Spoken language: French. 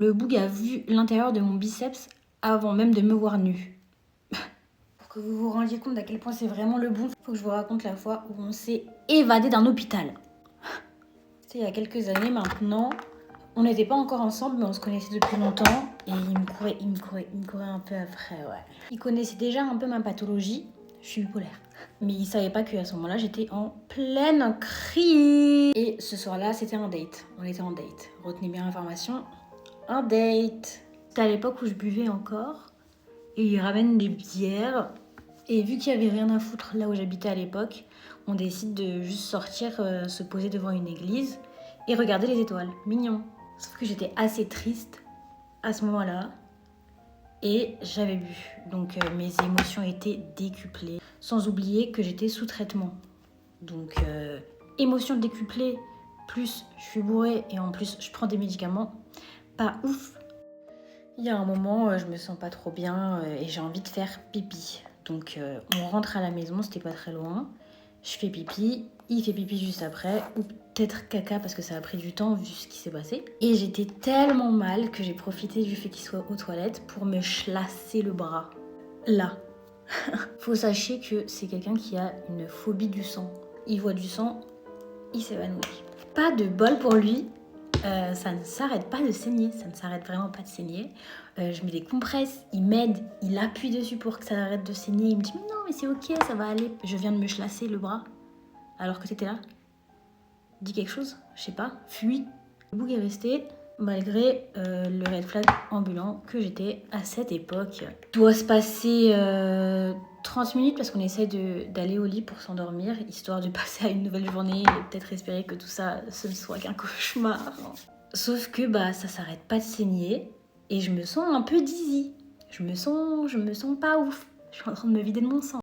Le boug a vu l'intérieur de mon biceps avant même de me voir nue. Pour que vous vous rendiez compte d'à quel point c'est vraiment le boug, faut que je vous raconte la fois où on s'est évadé d'un hôpital. C'était il y a quelques années maintenant. On n'était pas encore ensemble, mais on se connaissait depuis longtemps. Et il me courait un peu après, ouais. Il connaissait déjà un peu ma pathologie. Je suis bipolaire. Mais il savait pas qu'à ce moment-là, j'étais en pleine crise. Et ce soir-là, c'était un date. On était en date. Retenez bien l'information. Un date. C'était à l'époque où je buvais encore. Et il ramène des bières. Et vu qu'il n'y avait rien à foutre là où j'habitais à l'époque, on décide de juste sortir, se poser devant une église et regarder les étoiles. Mignon. Sauf que j'étais assez triste à ce moment-là. Et j'avais bu. Donc mes émotions étaient décuplées. Sans oublier que j'étais sous traitement. Donc émotions décuplées, plus je suis bourrée et en plus je prends des médicaments. Pas ouf. Il y a un moment, je me sens pas trop bien et j'ai envie de faire pipi. Donc on rentre à la maison, c'était pas très loin. Je fais pipi, il fait pipi juste après, ou peut-être caca parce que ça a pris du temps vu ce qui s'est passé. Et j'étais tellement mal que j'ai profité du fait qu'il soit aux toilettes pour me chlasser le bras. Là. Faut sachez que c'est quelqu'un qui a une phobie du sang. Il voit du sang, il s'évanouit. Pas de bol pour lui. Ça ne s'arrête pas de saigner, ça ne s'arrête vraiment pas de saigner. Je mets des compresses, il m'aide, il appuie dessus pour que ça arrête de saigner. Il me dit mais non mais c'est ok, ça va aller. Je viens de me chlasser le bras alors que t'étais là. Dis quelque chose, je sais pas, fuis. Le boug est resté malgré le red flag ambulant que j'étais à cette époque. Il doit se passer 30 minutes parce qu'on essaye d'aller au lit pour s'endormir, histoire de passer à une nouvelle journée et peut-être espérer que tout ça, ce ne soit qu'un cauchemar. Sauf que ça s'arrête pas de saigner et je me sens un peu dizzy. Je me sens pas ouf. Je suis en train de me vider de mon sang.